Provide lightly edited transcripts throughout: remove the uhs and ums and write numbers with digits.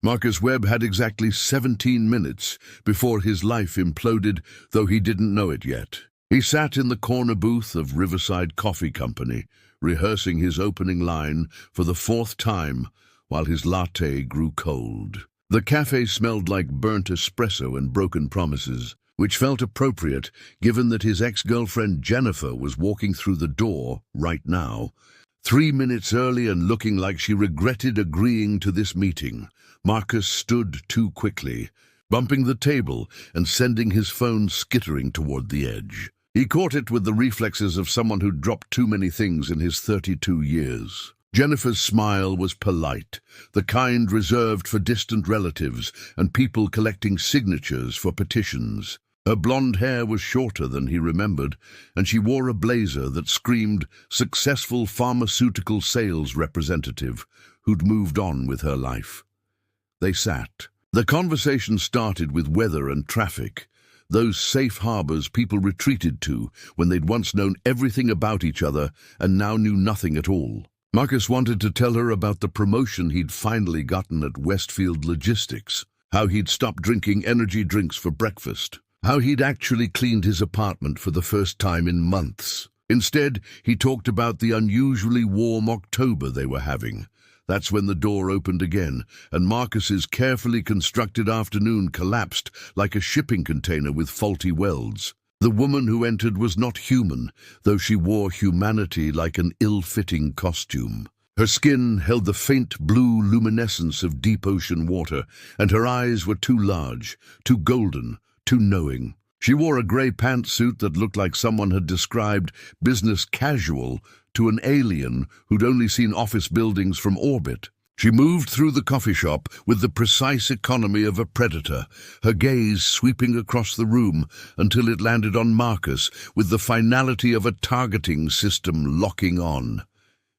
Marcus Webb had exactly 17 minutes before his life imploded, though he didn't know it yet. He sat in the corner booth of Riverside Coffee Company, rehearsing his opening line for the 4th time while his latte grew cold. The cafe smelled like burnt espresso and broken promises, which felt appropriate given that his ex-girlfriend Jennifer was walking through the door right now, 3 minutes early and looking like she regretted agreeing to this meeting. Marcus stood too quickly, bumping the table and sending his phone skittering toward the edge. He caught it with the reflexes of someone who'd dropped too many things in his 32 years. Jennifer's smile was polite, the kind reserved for distant relatives and people collecting signatures for petitions. Her blonde hair was shorter than he remembered, and she wore a blazer that screamed successful pharmaceutical sales representative who'd moved on with her life. They sat. The conversation started with weather and traffic, those safe harbors people retreated to when they'd once known everything about each other and now knew nothing at all. Marcus wanted to tell her about the promotion he'd finally gotten at Westfield Logistics, how he'd stopped drinking energy drinks for breakfast, how he'd actually cleaned his apartment for the first time in months. Instead, he talked about the unusually warm October they were having. That's when the door opened again, and Marcus's carefully constructed afternoon collapsed like a shipping container with faulty welds. The woman who entered was not human, though she wore humanity like an ill-fitting costume. Her skin held the faint blue luminescence of deep ocean water, and her eyes were too large, too golden, too knowing. She wore a grey pantsuit that looked like someone had described business casual to an alien who'd only seen office buildings from orbit. She moved through the coffee shop with the precise economy of a predator, her gaze sweeping across the room until it landed on Marcus with the finality of a targeting system locking on.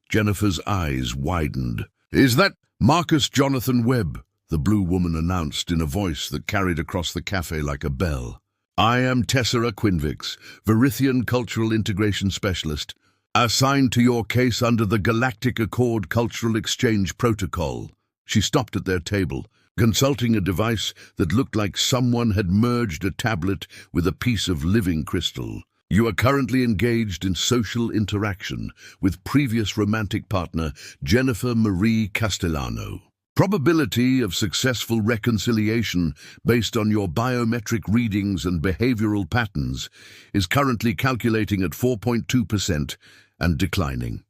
Jennifer's eyes widened. "Is that Marcus Jonathan Webb?" the blue woman announced in a voice that carried across the cafe like a bell. "I am Tessera Quinvix, Verithian Cultural Integration Specialist, assigned to your case under the Galactic Accord Cultural Exchange Protocol." She stopped at their table, consulting a device that looked like someone had merged a tablet with a piece of living crystal. "You are currently engaged in social interaction with previous romantic partner Jennifer Marie Castellano. Probability of successful reconciliation based on your biometric readings and behavioral patterns is currently calculating at 4.2% and declining."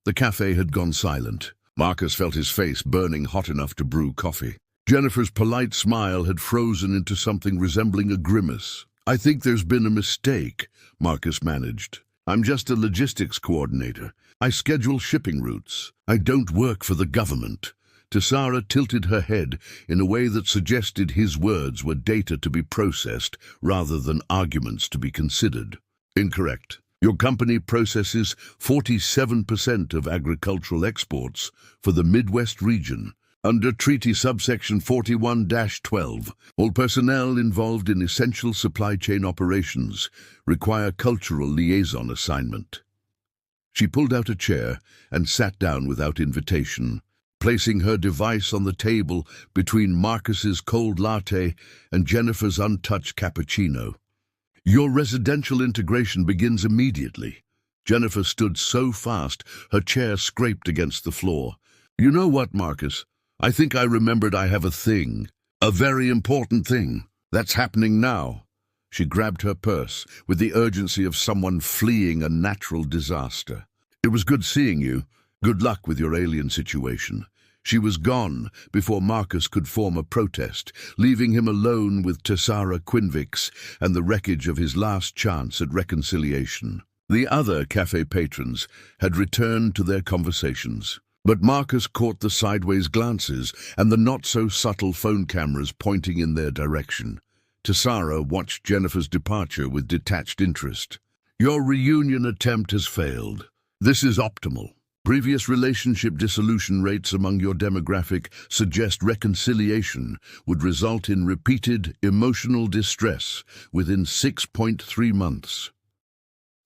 The cafe had gone silent. Marcus felt his face burning hot enough to brew coffee. Jennifer's polite smile had frozen into something resembling a grimace. "I think there's been a mistake," Marcus managed. "I'm just a logistics coordinator. I schedule shipping routes. I don't work for the government." Tessera tilted her head in a way that suggested his words were data to be processed rather than arguments to be considered. "Incorrect. Your company processes 47% of agricultural exports for the Midwest region. Under Treaty Subsection 41-12, all personnel involved in essential supply chain operations require cultural liaison assignment." She pulled out a chair and sat down without invitation, placing her device on the table between Marcus's cold latte and Jennifer's untouched cappuccino. "Your residential integration begins immediately." Jennifer stood so fast her chair scraped against the floor. "You know what, Marcus? I think I remembered I have a thing. A very important thing. That's happening now." She grabbed her purse with the urgency of someone fleeing a natural disaster. "It was good seeing you. Good luck with your alien situation." She was gone before Marcus could form a protest, leaving him alone with Tessera Quinvix and the wreckage of his last chance at reconciliation. The other cafe patrons had returned to their conversations, but Marcus caught the sideways glances and the not-so-subtle phone cameras pointing in their direction. Tessera watched Jennifer's departure with detached interest. "Your reunion attempt has failed. This is optimal. Previous relationship dissolution rates among your demographic suggest reconciliation would result in repeated emotional distress within 6.3 months.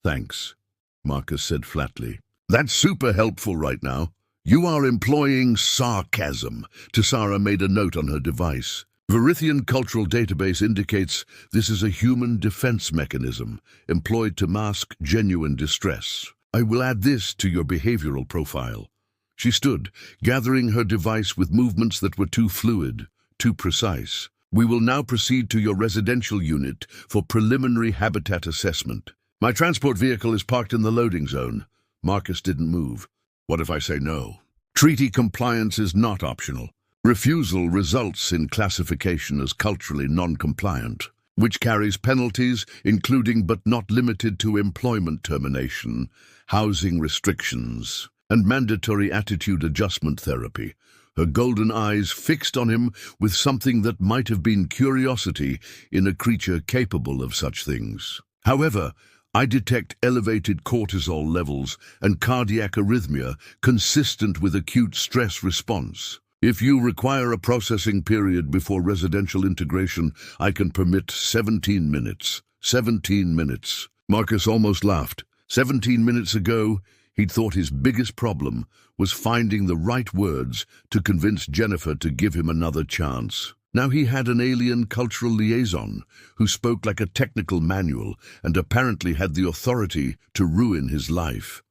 "Thanks," Marcus said flatly. "That's super helpful right now. You are employing sarcasm. Tessara made a note on her device. Verithian Cultural Database indicates this is a human defense mechanism employed to mask genuine distress. I will add this to your behavioral profile. She stood, gathering her device with movements that were too fluid, too precise. We will now proceed to your residential unit for preliminary habitat assessment. My transport vehicle is parked in the loading zone. Marcus didn't move. What if I say no? Treaty compliance is not optional. Refusal results in classification as culturally non-compliant, which carries penalties including but not limited to employment termination, housing restrictions, and mandatory attitude adjustment therapy. Her golden eyes fixed on him with something that might have been curiosity in a creature capable of such things. However, I detect elevated cortisol levels and cardiac arrhythmia consistent with acute stress response. If you require a processing period before residential integration, I can permit 17 minutes. 17 minutes. Marcus almost laughed. 17 minutes ago, he'd thought his biggest problem was finding the right words to convince Jennifer to give him another chance. Now he had an alien cultural liaison who spoke like a technical manual and apparently had the authority to ruin his life.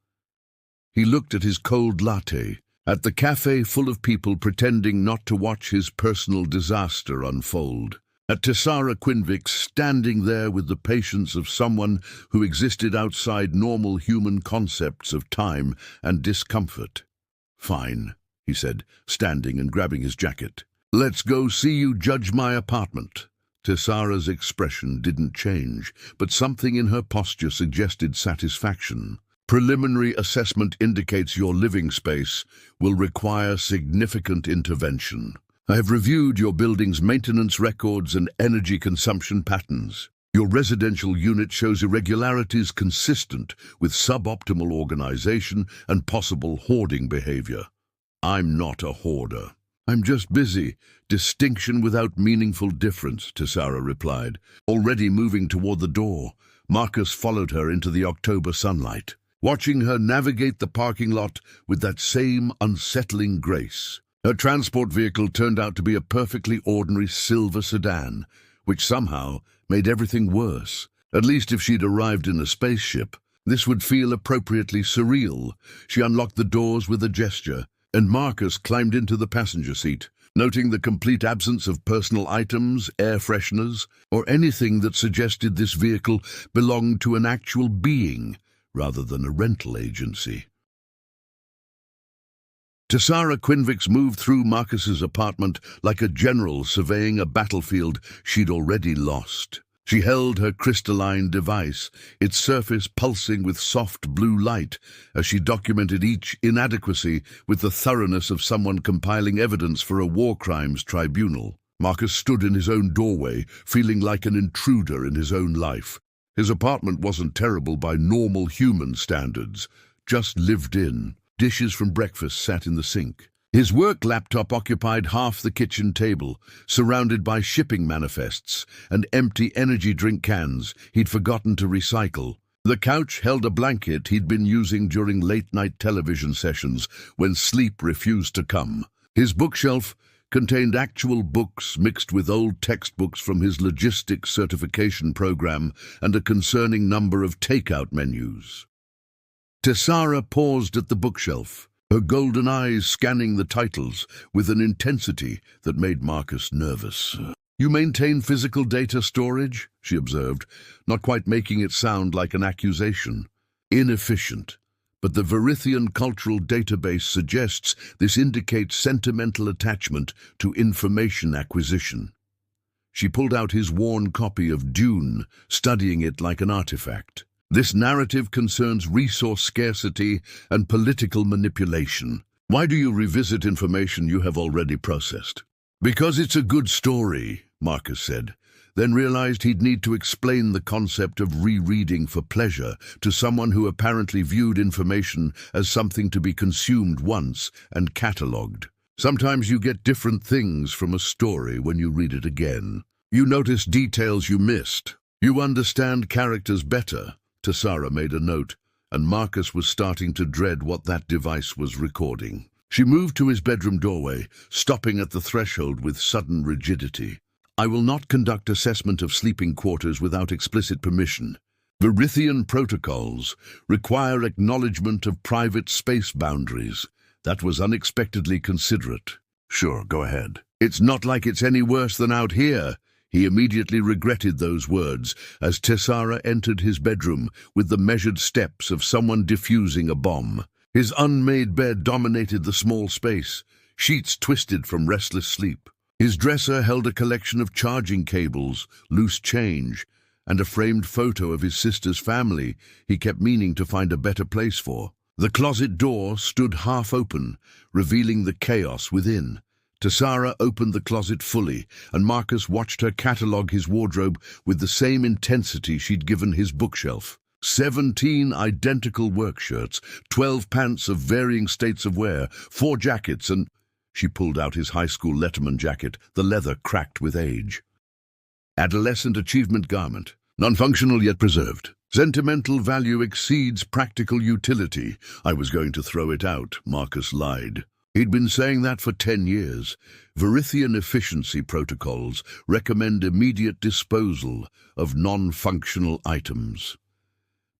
He looked at his cold latte, at the cafe full of people pretending not to watch his personal disaster unfold, at Tessara Quinvix standing there with the patience of someone who existed outside normal human concepts of time and discomfort. "Fine," he said, standing and grabbing his jacket. "Let's go see you judge my apartment." Tessara's expression didn't change, but something in her posture suggested satisfaction. "Preliminary assessment indicates your living space will require significant intervention. I have reviewed your building's maintenance records and energy consumption patterns. Your residential unit shows irregularities consistent with suboptimal organization and possible hoarding behavior." "I'm not a hoarder. I'm just busy. Distinction without meaningful difference," Tessara replied. Already moving toward the door, Marcus followed her into the October sunlight, watching her navigate the parking lot with that same unsettling grace. Her transport vehicle turned out to be a perfectly ordinary silver sedan, which somehow made everything worse. At least if she'd arrived in a spaceship, this would feel appropriately surreal. She unlocked the doors with a gesture, and Marcus climbed into the passenger seat, noting the complete absence of personal items, air fresheners, or anything that suggested this vehicle belonged to an actual being rather than a rental agency. Tessara Quinvix moved through Marcus's apartment like a general surveying a battlefield she'd already lost. She held her crystalline device, its surface pulsing with soft blue light, as she documented each inadequacy with the thoroughness of someone compiling evidence for a war crimes tribunal. Marcus stood in his own doorway, feeling like an intruder in his own life. His apartment wasn't terrible by normal human standards, just lived in. Dishes from breakfast sat in the sink. His work laptop occupied half the kitchen table, surrounded by shipping manifests and empty energy drink cans he'd forgotten to recycle. The couch held a blanket he'd been using during late-night television sessions when sleep refused to come. His bookshelf contained actual books mixed with old textbooks from his logistics certification program and a concerning number of takeout menus. Tessara paused at the bookshelf, her golden eyes scanning the titles with an intensity that made Marcus nervous. "You maintain physical data storage?" she observed, not quite making it sound like an accusation. "Inefficient, but the Verithian Cultural Database suggests this indicates sentimental attachment to information acquisition." She pulled out his worn copy of Dune, studying it like an artifact. "This narrative concerns resource scarcity and political manipulation. Why do you revisit information you have already processed?" "Because it's a good story," Marcus said, then realized he'd need to explain the concept of rereading for pleasure to someone who apparently viewed information as something to be consumed once and catalogued. "Sometimes you get different things from a story when you read it again. You notice details you missed. You understand characters better." Tessara made a note, and Marcus was starting to dread what that device was recording. She moved to his bedroom doorway, stopping at the threshold with sudden rigidity. "I will not conduct assessment of sleeping quarters without explicit permission. Verithian protocols require acknowledgement of private space boundaries." That was unexpectedly considerate. "Sure, go ahead." "It's not like it's any worse than out here." He immediately regretted those words as Tessara entered his bedroom with the measured steps of someone defusing a bomb. His unmade bed dominated the small space, sheets twisted from restless sleep. His dresser held a collection of charging cables, loose change, and a framed photo of his sister's family he kept meaning to find a better place for. The closet door stood half open, revealing the chaos within. Tessara opened the closet fully, and Marcus watched her catalogue his wardrobe with the same intensity she'd given his bookshelf. 17 identical work shirts, 12 pants of varying states of wear, 4 jackets, and... She pulled out his high school letterman jacket, the leather cracked with age. Adolescent achievement garment, non-functional yet preserved. Sentimental value exceeds practical utility. I was going to throw it out, Marcus lied. He'd been saying that for 10 years. Verithian efficiency protocols recommend immediate disposal of non-functional items.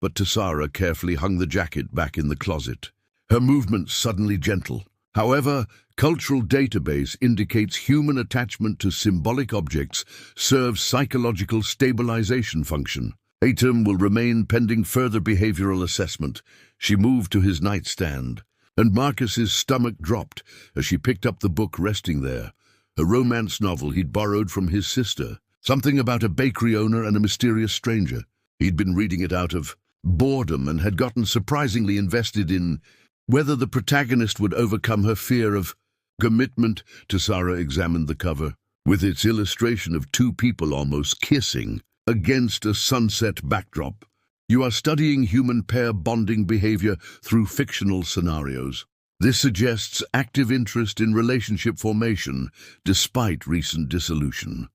But Tessara carefully hung the jacket back in the closet, her movements suddenly gentle. However, cultural database indicates human attachment to symbolic objects serves psychological stabilization function. Item will remain pending further behavioral assessment. She moved to his nightstand, and Marcus's stomach dropped as she picked up the book resting there, a romance novel he'd borrowed from his sister, something about a bakery owner and a mysterious stranger. He'd been reading it out of boredom and had gotten surprisingly invested in whether the protagonist would overcome her fear of commitment. Tessara examined the cover, with its illustration of 2 people almost kissing against a sunset backdrop. You are studying human pair bonding behavior through fictional scenarios. This suggests active interest in relationship formation, despite recent dissolution.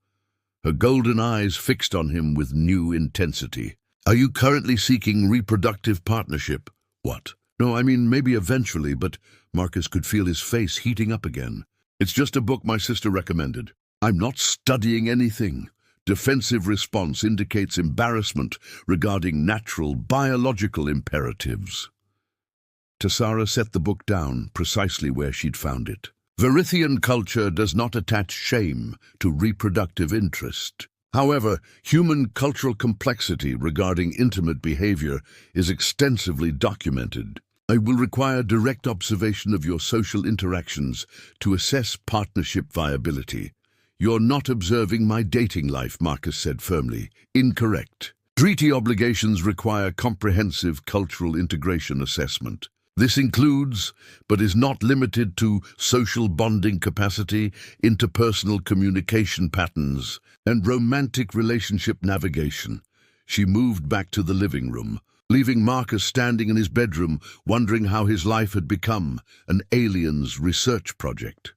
Her golden eyes fixed on him with new intensity. Are you currently seeking reproductive partnership? What? No, I mean maybe eventually, but Marcus could feel his face heating up again. It's just a book my sister recommended. I'm not studying anything. Defensive response indicates embarrassment regarding natural, biological imperatives. Tessara set the book down precisely where she'd found it. Verithian culture does not attach shame to reproductive interest. However, human cultural complexity regarding intimate behavior is extensively documented. I will require direct observation of your social interactions to assess partnership viability. You're not observing my dating life, Marcus said firmly. Incorrect. Treaty obligations require comprehensive cultural integration assessment. This includes, but is not limited to, social bonding capacity, interpersonal communication patterns, and romantic relationship navigation. She moved back to the living room, leaving Marcus standing in his bedroom, wondering how his life had become an alien's research project.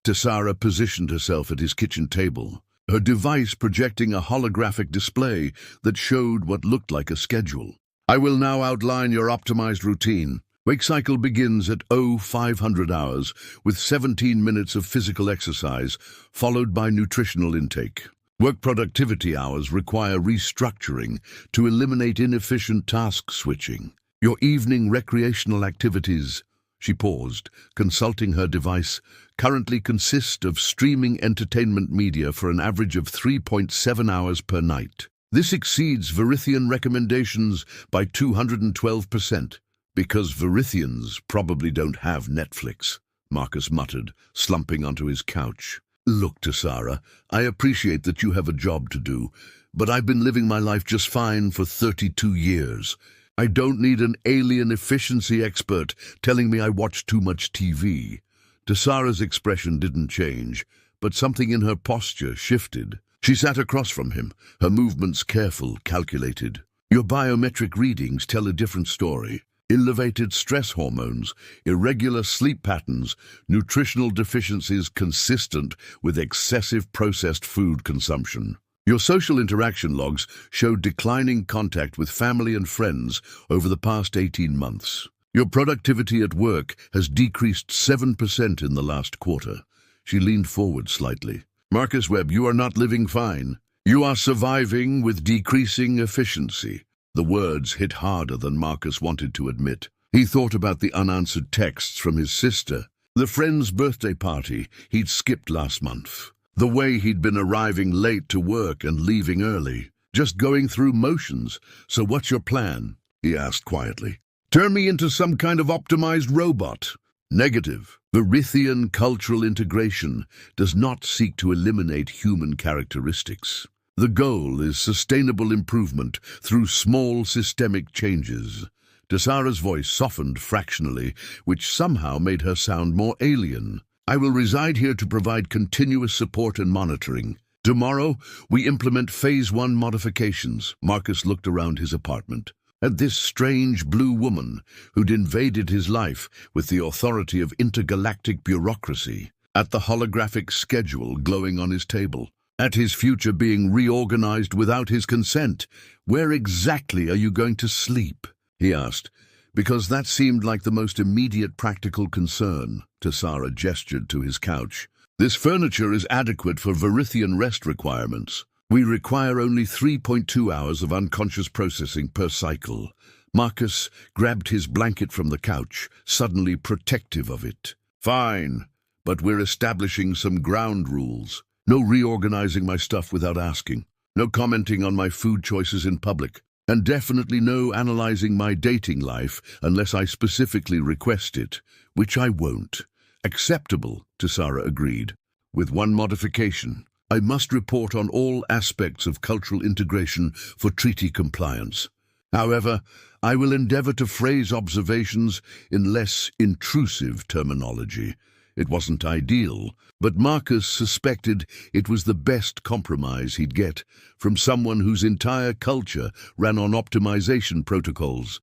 Tessara positioned herself at his kitchen table, her device projecting a holographic display that showed what looked like a schedule. I will now outline your optimized routine. Wake cycle begins at 0500 hours with 17 minutes of physical exercise, followed by nutritional intake. Work productivity hours require restructuring to eliminate inefficient task switching. Your evening recreational activities, she paused, consulting her device, currently consist of streaming entertainment media for an average of 3.7 hours per night. This exceeds Verithian recommendations by 212%, because Verithians probably don't have Netflix, Marcus muttered, slumping onto his couch. Look, Tessara, I appreciate that you have a job to do, but I've been living my life just fine for 32 years. I don't need an alien efficiency expert telling me I watch too much TV. Tessara's expression didn't change, but something in her posture shifted. She sat across from him, her movements careful, calculated. Your biometric readings tell a different story. Elevated stress hormones, irregular sleep patterns, nutritional deficiencies consistent with excessive processed food consumption. Your social interaction logs show declining contact with family and friends over the past 18 months. Your productivity at work has decreased 7% in the last quarter. She leaned forward slightly. Marcus Webb, you are not living fine. You are surviving with decreasing efficiency. The words hit harder than Marcus wanted to admit. He thought about the unanswered texts from his sister, the friend's birthday party he'd skipped last month, the way he'd been arriving late to work and leaving early, just going through motions. So what's your plan? He asked quietly. Turn me into some kind of optimized robot. Negative. Verithian cultural integration does not seek to eliminate human characteristics. The goal is sustainable improvement through small systemic changes. Tesara's voice softened fractionally, which somehow made her sound more alien. I will reside here to provide continuous support and monitoring. Tomorrow, we implement Phase 1 modifications. Marcus looked around his apartment at this strange blue woman who'd invaded his life with the authority of intergalactic bureaucracy, at the holographic schedule glowing on his table, at his future being reorganized without his consent. Where exactly are you going to sleep? He asked, because that seemed like the most immediate practical concern. Tesara gestured to his couch. This furniture is adequate for Verithian rest requirements. We require only 3.2 hours of unconscious processing per cycle. Marcus grabbed his blanket from the couch, suddenly protective of it. Fine, but we're establishing some ground rules. No reorganizing my stuff without asking. No commenting on my food choices in public. And definitely no analyzing my dating life unless I specifically request it, which I won't. Acceptable, Tesara agreed, with one modification. I must report on all aspects of cultural integration for treaty compliance. However, I will endeavor to phrase observations in less intrusive terminology. It wasn't ideal, but Marcus suspected it was the best compromise he'd get from someone whose entire culture ran on optimization protocols.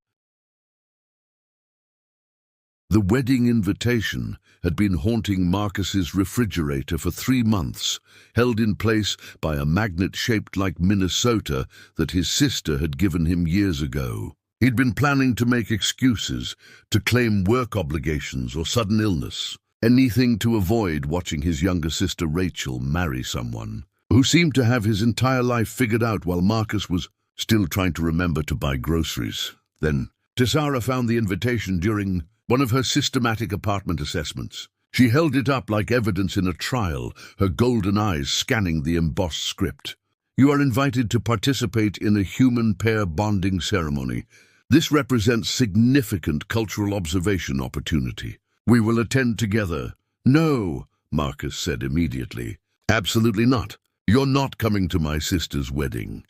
The wedding invitation had been haunting Marcus's refrigerator for 3 months, held in place by a magnet shaped like Minnesota that his sister had given him years ago. He'd been planning to make excuses, to claim work obligations or sudden illness, anything to avoid watching his younger sister Rachel marry someone who seemed to have his entire life figured out while Marcus was still trying to remember to buy groceries. Then Tesara found the invitation during one of her systematic apartment assessments. She held it up like evidence in a trial, her golden eyes scanning the embossed script. You are invited to participate in a human pair bonding ceremony. This represents significant cultural observation opportunity. We will attend together. No, Marcus said immediately. Absolutely not. You're not coming to my sister's wedding.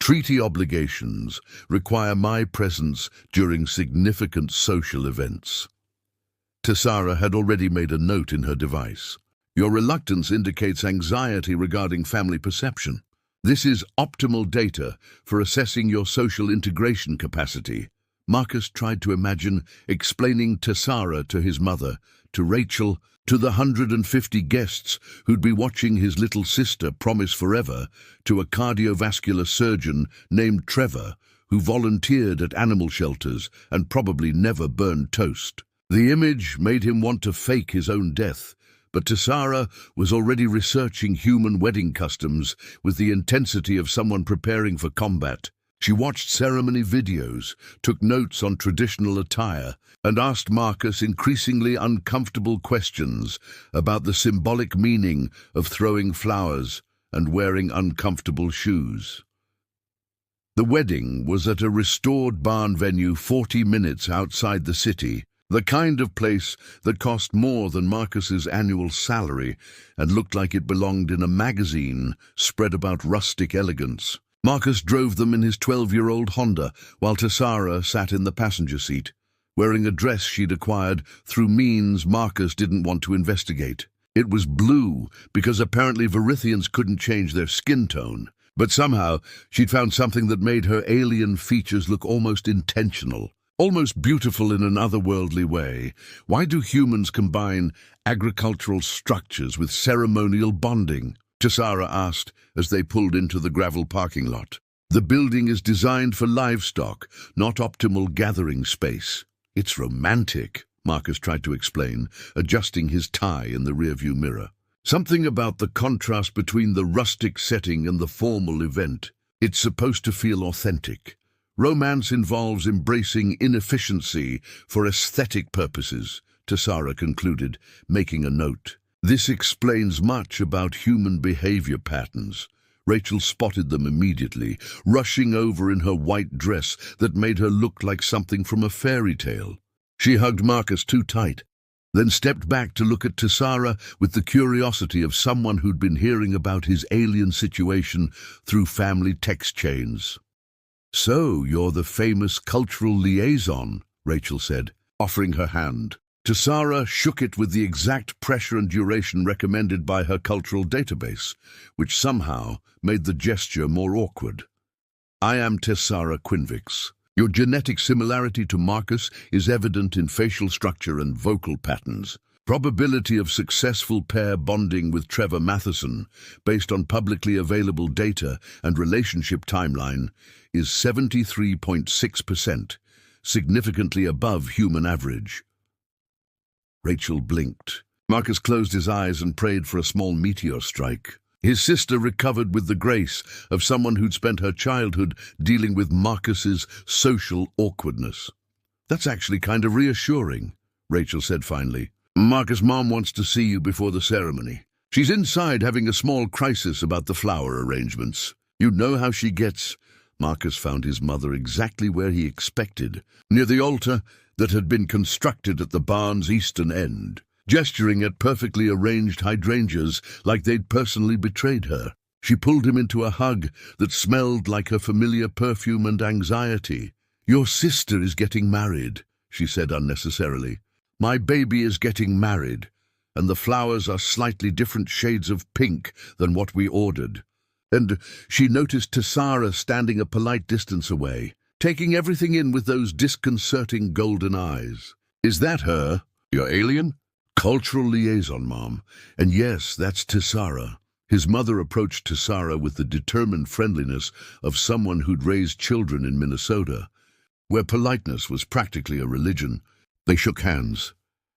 Treaty obligations require my presence during significant social events. Tesara had already made a note in her device. Your reluctance indicates anxiety regarding family perception. This is optimal data for assessing your social integration capacity. Marcus tried to imagine explaining Tesara to his mother, to Rachel, to the 150 guests who'd be watching his little sister promise forever, to a cardiovascular surgeon named Trevor who volunteered at animal shelters and probably never burned toast. The image made him want to fake his own death, but Tesara was already researching human wedding customs with the intensity of someone preparing for combat. She watched ceremony videos, took notes on traditional attire, and asked Marcus increasingly uncomfortable questions about the symbolic meaning of throwing flowers and wearing uncomfortable shoes. The wedding was at a restored barn venue 40 minutes outside the city, the kind of place that cost more than Marcus's annual salary and looked like it belonged in a magazine spread about rustic elegance. Marcus drove them in his 12-year-old Honda, while Tesara sat in the passenger seat, wearing a dress she'd acquired through means Marcus didn't want to investigate. It was blue, because apparently Verithians couldn't change their skin tone, but somehow she'd found something that made her alien features look almost intentional, almost beautiful in an otherworldly way. Why do humans combine agricultural structures with ceremonial bonding? Tesara asked as they pulled into the gravel parking lot. The building is designed for livestock, not optimal gathering space. It's romantic, Marcus tried to explain, adjusting his tie in the rearview mirror. Something about the contrast between the rustic setting and the formal event. It's supposed to feel authentic. Romance involves embracing inefficiency for aesthetic purposes, Tessara concluded, making a note. This explains much about human behavior patterns. Rachel spotted them immediately, rushing over in her white dress that made her look like something from a fairy tale. She hugged Marcus too tight, then stepped back to look at Tessara with the curiosity of someone who'd been hearing about his alien situation through family text chains. "So, you're the famous cultural liaison," Rachel said, offering her hand. Tessara shook it with the exact pressure and duration recommended by her cultural database, which somehow made the gesture more awkward. "I am Tessara Quinvix. Your genetic similarity to Marcus is evident in facial structure and vocal patterns. Probability of successful pair bonding with Trevor Matheson, based on publicly available data and relationship timeline, is 73.6%, significantly above human average." Rachel blinked. Marcus closed his eyes and prayed for a small meteor strike. His sister recovered with the grace of someone who'd spent her childhood dealing with Marcus's social awkwardness. "That's actually kind of reassuring," Rachel said finally. "Marcus' mom wants to see you before the ceremony. She's inside having a small crisis about the flower arrangements. You know how she gets." Marcus found his mother exactly where he expected, near the altar that had been constructed at the barn's eastern end, gesturing at perfectly arranged hydrangeas like they'd personally betrayed her. She pulled him into a hug that smelled like her familiar perfume and anxiety. "Your sister is getting married," she said unnecessarily. "My baby is getting married, and the flowers are slightly different shades of pink than what we ordered." And she noticed Tessara standing a polite distance away, taking everything in with those disconcerting golden eyes. "Is that her? Your alien?" "Cultural liaison, Mom. And yes, that's Tessara." His mother approached Tessara with the determined friendliness of someone who'd raised children in Minnesota, where politeness was practically a religion. They shook hands.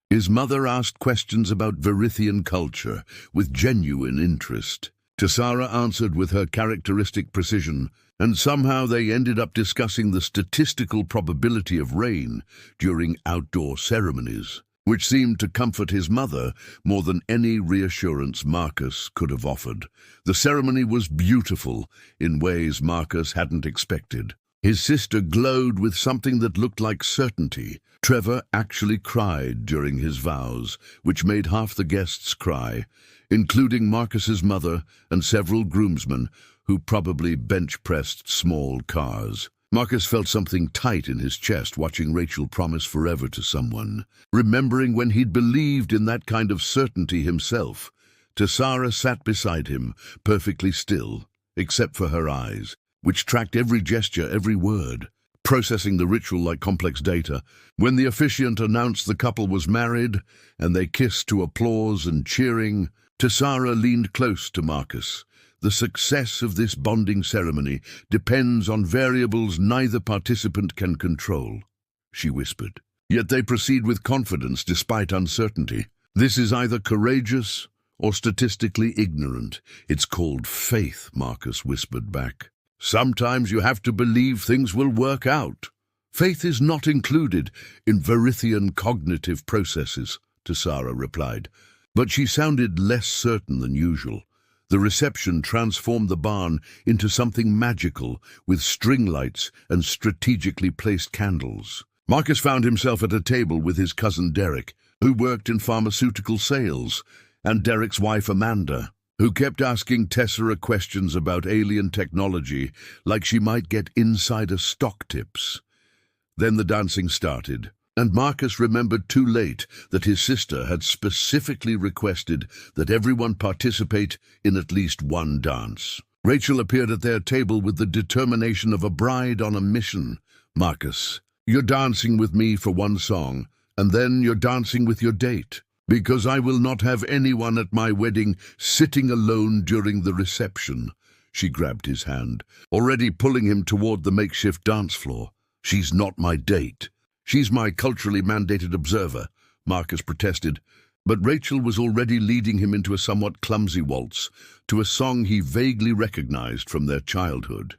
His mother asked questions about Verithian culture with genuine interest. Tessara answered with her characteristic precision, and somehow they ended up discussing the statistical probability of rain during outdoor ceremonies, which seemed to comfort his mother more than any reassurance Marcus could have offered. The ceremony was beautiful in ways Marcus hadn't expected. His sister glowed with something that looked like certainty. Trevor actually cried during his vows, which made half the guests cry, including Marcus's mother and several groomsmen who probably bench-pressed small cars. Marcus felt something tight in his chest watching Rachel promise forever to someone, remembering when he'd believed in that kind of certainty himself. Tessara sat beside him, perfectly still, except for her eyes, which tracked every gesture, every word, processing the ritual like complex data. When the officiant announced the couple was married, and they kissed to applause and cheering, Tessara leaned close to Marcus. "The success of this bonding ceremony depends on variables neither participant can control," she whispered. "Yet they proceed with confidence despite uncertainty. This is either courageous or statistically ignorant." "It's called faith," Marcus whispered back. "Sometimes you have to believe things will work out." "Faith is not included in Verithian cognitive processes," Tessara replied, but she sounded less certain than usual. The reception transformed the barn into something magical, with string lights and strategically placed candles. Marcus found himself at a table with his cousin Derek, who worked in pharmaceutical sales, and Derek's wife Amanda, who kept asking Tessara questions about alien technology like she might get insider stock tips. Then the dancing started, and Marcus remembered too late that his sister had specifically requested that everyone participate in at least one dance. Rachel appeared at their table with the determination of a bride on a mission. "Marcus, you're dancing with me for one song, and then you're dancing with your date, because I will not have anyone at my wedding sitting alone during the reception." She grabbed his hand, already pulling him toward the makeshift dance floor. "She's not my date. She's my culturally mandated observer, Marcus protested, but Rachel was already leading him into a somewhat clumsy waltz, to a song he vaguely recognized from their childhood.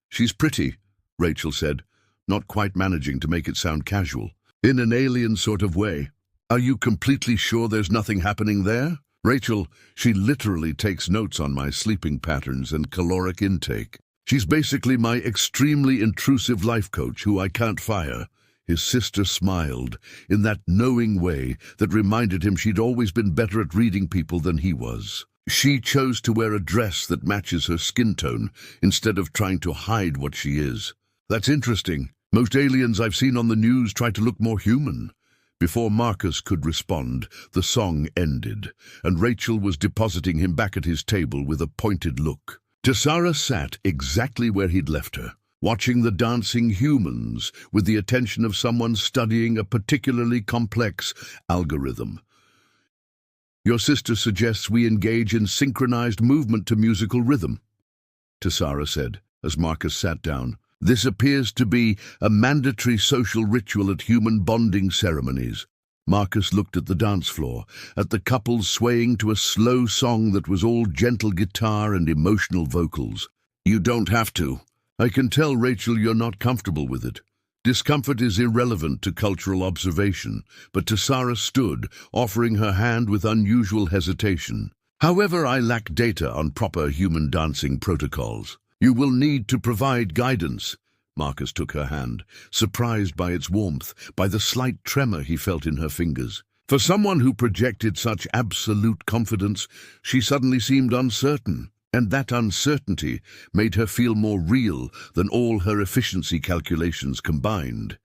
"She's pretty," Rachel said, not quite managing to make it sound casual. "In an alien sort of way. Are you completely sure there's nothing happening there?" "Rachel, she literally takes notes on my sleeping patterns and caloric intake. She's basically my extremely intrusive life coach who I can't fire." His sister smiled, in that knowing way that reminded him she'd always been better at reading people than he was. She chose to wear a dress that matches her skin tone, instead of trying to hide what she is. "That's interesting. Most aliens I've seen on the news try to look more human." Before Marcus could respond, the song ended, and Rachel was depositing him back at his table with a pointed look. Tessara sat exactly where he'd left her, watching the dancing humans with the attention of someone studying a particularly complex algorithm. "Your sister suggests we engage in synchronized movement to musical rhythm," Tessara said, as Marcus sat down. "This appears to be a mandatory social ritual at human bonding ceremonies." Marcus looked at the dance floor, at the couples swaying to a slow song that was all gentle guitar and emotional vocals. "You don't have to. I can tell, Rachel, you're not comfortable with it. Discomfort is irrelevant to cultural observation," but Tessara stood, offering her hand with unusual hesitation. "However, I lack data on proper human dancing protocols. You will need to provide guidance." Marcus took her hand, surprised by its warmth, by the slight tremor he felt in her fingers. For someone who projected such absolute confidence, she suddenly seemed uncertain, and that uncertainty made her feel more real than all her efficiency calculations combined.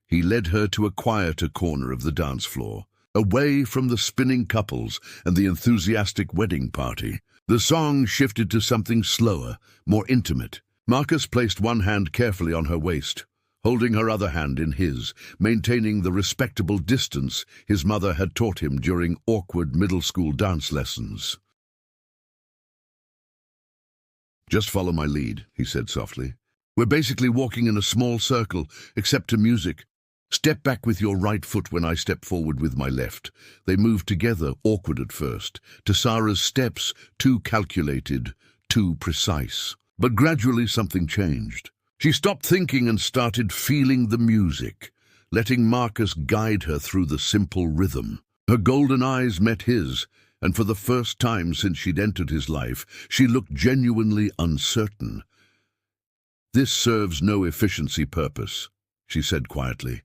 He led her to a quieter corner of the dance floor, away from the spinning couples and the enthusiastic wedding party. The song shifted to something slower, more intimate. Marcus placed one hand carefully on her waist, holding her other hand in his, maintaining the respectable distance his mother had taught him during awkward middle school dance lessons. "Just follow my lead," he said softly. "We're basically walking in a small circle, except to music. Step back with your right foot when I step forward with my left." They moved together, awkward at first, Tessara's steps too calculated, too precise. But gradually something changed. She stopped thinking and started feeling the music, letting Marcus guide her through the simple rhythm. Her golden eyes met his, and for the first time since she'd entered his life, she looked genuinely uncertain. "This serves no efficiency purpose," she said quietly.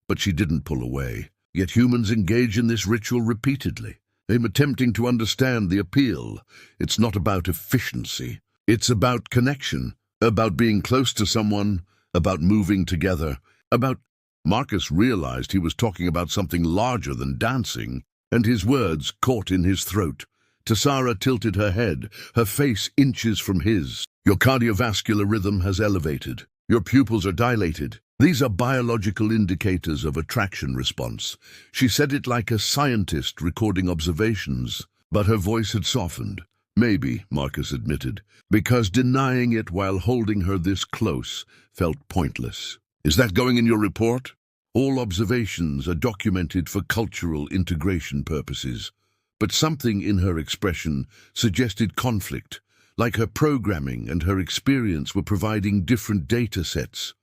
But she didn't pull away. Yet humans engage in this ritual repeatedly. I'm attempting to understand the appeal. It's not about efficiency. It's about connection, about being close to someone, about moving together, about... Marcus realized he was talking about something larger than dancing, and his words caught in his throat. Tessara tilted her head, her face inches from his. "Your cardiovascular rhythm has elevated. Your pupils are dilated. These are biological indicators of attraction response." She said it like a scientist recording observations, but her voice had softened. "Maybe," Marcus admitted, because denying it while holding her this close felt pointless. "Is that going in your report?" All observations are documented for cultural integration purposes, but something in her expression suggested conflict, like her programming and her experience were providing different data sets.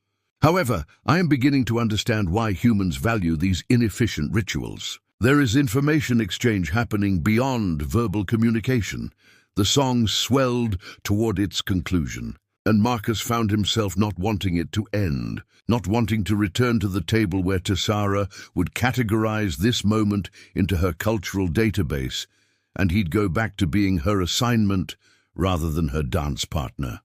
"However, I am beginning to understand why humans value these inefficient rituals. There is information exchange happening beyond verbal communication." The song swelled toward its conclusion, and Marcus found himself not wanting it to end, not wanting to return to the table where Tessara would categorize this moment into her cultural database, and he'd go back to being her assignment rather than her dance partner.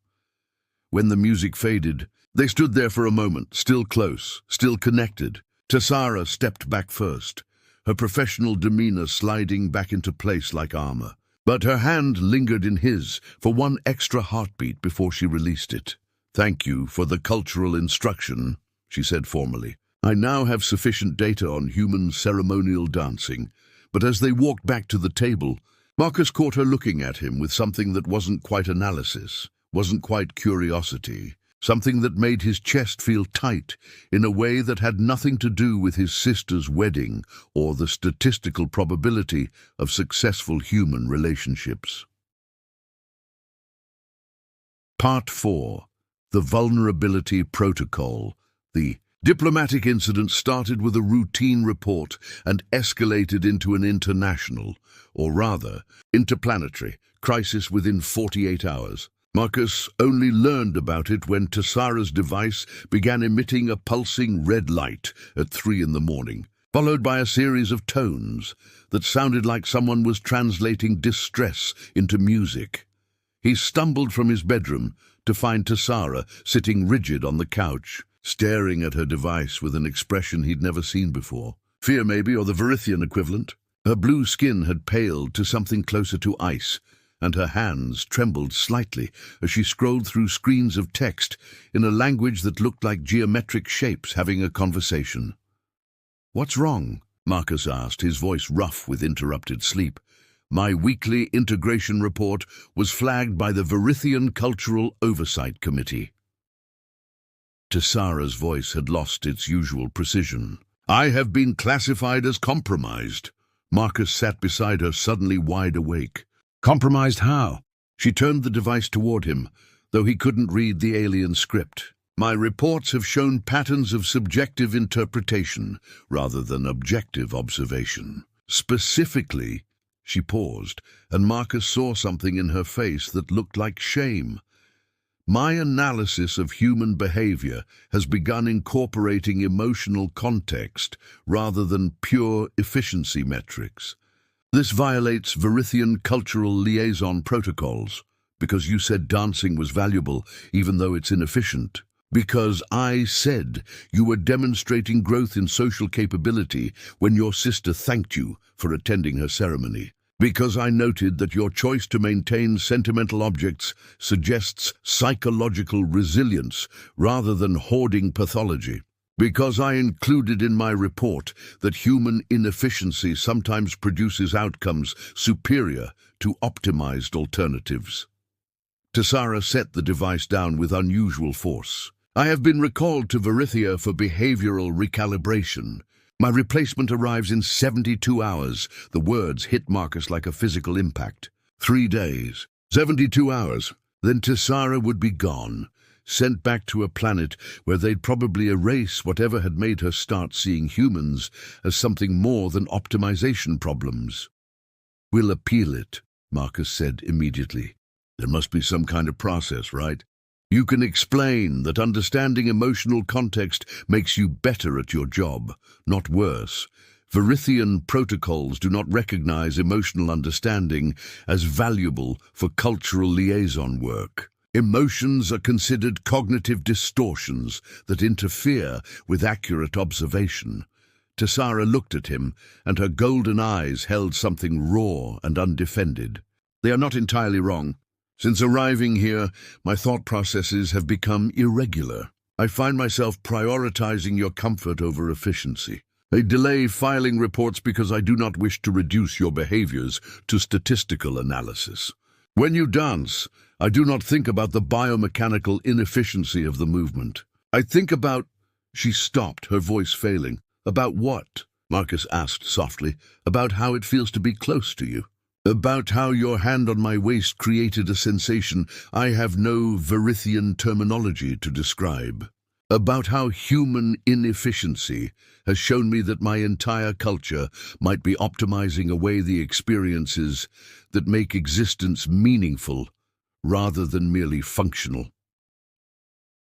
When the music faded, they stood there for a moment, still close, still connected. Tessara stepped back first, her professional demeanor sliding back into place like armor. But her hand lingered in his for one extra heartbeat before she released it. "Thank you for the cultural instruction," she said formally. "I now have sufficient data on human ceremonial dancing." But as they walked back to the table, Marcus caught her looking at him with something that wasn't quite analysis, wasn't quite curiosity, something that made his chest feel tight in a way that had nothing to do with his sister's wedding or the statistical probability of successful human relationships. Part 4. The Vulnerability Protocol. The diplomatic incident started with a routine report and escalated into an international, or rather, interplanetary, crisis within 48 hours. Marcus only learned about it when Tessara's device began emitting a pulsing red light at 3 in the morning, followed by a series of tones that sounded like someone was translating distress into music. He stumbled from his bedroom to find Tessara sitting rigid on the couch, staring at her device with an expression he'd never seen before. Fear, maybe, or the Verithian equivalent. Her blue skin had paled to something closer to ice, and her hands trembled slightly as she scrolled through screens of text in a language that looked like geometric shapes having a conversation. "What's wrong?" Marcus asked, his voice rough with interrupted sleep. "My weekly integration report was flagged by the Verithian Cultural Oversight Committee." Tessara's voice had lost its usual precision. "I have been classified as compromised." Marcus sat beside her, suddenly wide awake. "Compromised how?" She turned the device toward him, though he couldn't read the alien script. "My reports have shown patterns of subjective interpretation rather than objective observation. Specifically," she paused, and Marcus saw something in her face that looked like shame. "My analysis of human behavior has begun incorporating emotional context rather than pure efficiency metrics. This violates Verithian cultural liaison protocols, because you said dancing was valuable even though it's inefficient. Because I said you were demonstrating growth in social capability when your sister thanked you for attending her ceremony. Because I noted that your choice to maintain sentimental objects suggests psychological resilience rather than hoarding pathology. Because I included in my report that human inefficiency sometimes produces outcomes superior to optimized alternatives." Tessara set the device down with unusual force. "I have been recalled to Verithia for behavioral recalibration. My replacement arrives in 72 hours. The words hit Marcus like a physical impact. 3 days. 72 hours. Then Tessara would be gone, sent back to a planet where they'd probably erase whatever had made her start seeing humans as something more than optimization problems. "We'll appeal it," Marcus said immediately. "There must be some kind of process, right? You can explain that understanding emotional context makes you better at your job, not worse. Verithian protocols do not recognize emotional understanding as valuable for cultural liaison work. Emotions are considered cognitive distortions that interfere with accurate observation." Tessara looked at him, and her golden eyes held something raw and undefended. "They are not entirely wrong. Since arriving here, my thought processes have become irregular. I find myself prioritizing your comfort over efficiency. I delay filing reports because I do not wish to reduce your behaviors to statistical analysis. When you dance, I do not think about the biomechanical inefficiency of the movement. I think about—" She stopped, her voice failing. "About what?" Marcus asked softly. "About how it feels to be close to you. About how your hand on my waist created a sensation I have no Verithian terminology to describe. About how human inefficiency has shown me that my entire culture might be optimizing away the experiences that make existence meaningful rather than merely functional."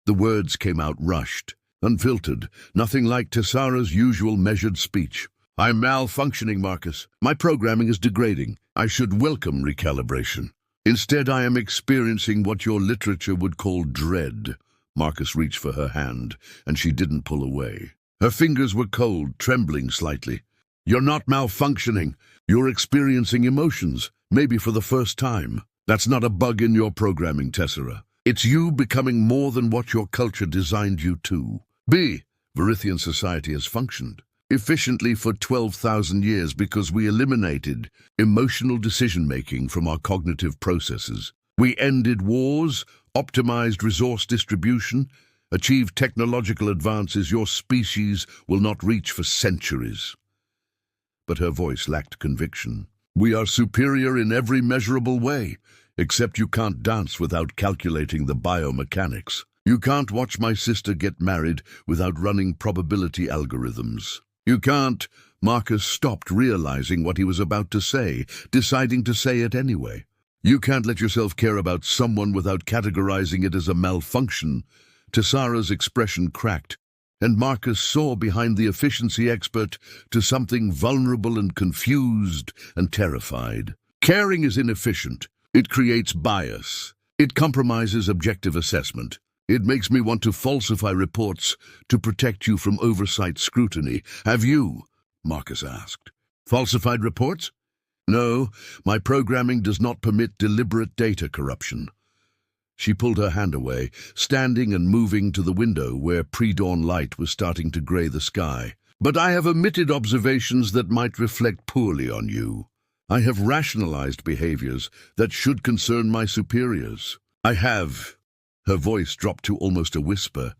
The words came out rushed, unfiltered, nothing like Tessara's usual measured speech. "I'm malfunctioning, Marcus. My programming is degrading. I should welcome recalibration. Instead, I am experiencing what your literature would call dread." Marcus reached for her hand, and she didn't pull away. Her fingers were cold, trembling slightly. "You're not malfunctioning. You're experiencing emotions, maybe for the first time. That's not a bug in your programming, Tessara. It's you becoming more than what your culture designed you to be." Verithian society has functioned efficiently for 12,000 years because we eliminated emotional decision-making from our cognitive processes. We ended wars, optimized resource distribution, achieve technological advances your species will not reach for centuries. But her voice lacked conviction. We are superior in every measurable way, except you can't dance without calculating the biomechanics. You can't watch my sister get married without running probability algorithms. You can't. Marcus stopped, realizing what he was about to say, deciding to say it anyway. You can't let yourself care about someone without categorizing it as a malfunction. Tessara's expression cracked, and Marcus saw behind the efficiency expert to something vulnerable and confused and terrified. Caring is inefficient. It creates bias. It compromises objective assessment. It makes me want to falsify reports to protect you from oversight scrutiny. Have you? Marcus asked. Falsified reports? No, my programming does not permit deliberate data corruption. She pulled her hand away, standing and moving to the window where pre-dawn light was starting to grey the sky. But I have omitted observations that might reflect poorly on you. I have rationalized behaviors that should concern my superiors. I have. Her voice dropped to almost a whisper.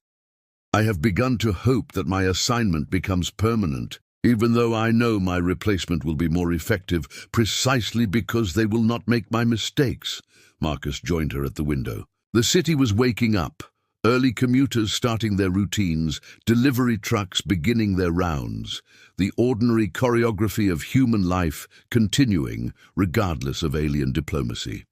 I have begun to hope that my assignment becomes permanent, even though I know my replacement will be more effective precisely because they will not make my mistakes. Marcus joined her at the window. The city was waking up, early commuters starting their routines, delivery trucks beginning their rounds, the ordinary choreography of human life continuing regardless of alien diplomacy.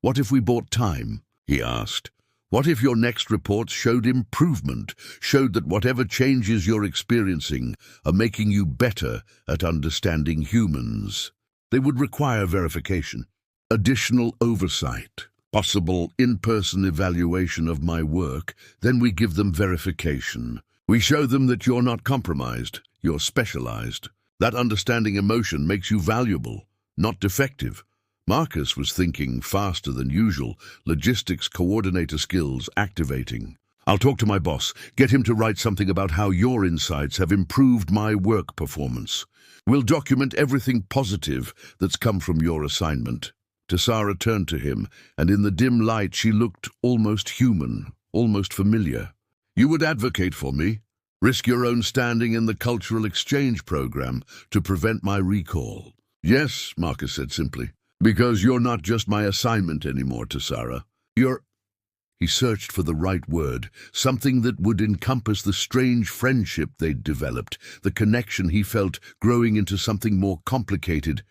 What if we bought time? He asked. What if your next reports showed improvement, showed that whatever changes you're experiencing are making you better at understanding humans? They would require verification, additional oversight, possible in-person evaluation of my work. Then we give them verification. We show them that you're not compromised, you're specialized. That understanding emotion makes you valuable, not defective. Marcus was thinking faster than usual, logistics coordinator skills activating. I'll talk to my boss, get him to write something about how your insights have improved my work performance. We'll document everything positive that's come from your assignment. Tessara turned to him, and in the dim light she looked almost human, almost familiar. You would advocate for me? Risk your own standing in the cultural exchange program to prevent my recall? Yes, Marcus said simply. Because you're not just my assignment anymore, Tessara. You're... He searched for the right word, something that would encompass the strange friendship they'd developed, the connection he felt growing into something more complicated.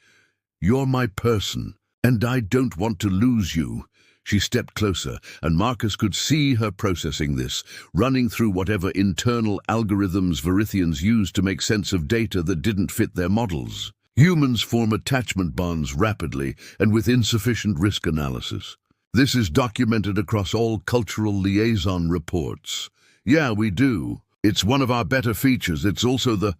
You're my person, and I don't want to lose you. She stepped closer, and Marcus could see her processing this, running through whatever internal algorithms Verithians used to make sense of data that didn't fit their models. Humans form attachment bonds rapidly and with insufficient risk analysis. This is documented across all cultural liaison reports. Yeah, we do. It's one of our better features. It's also the...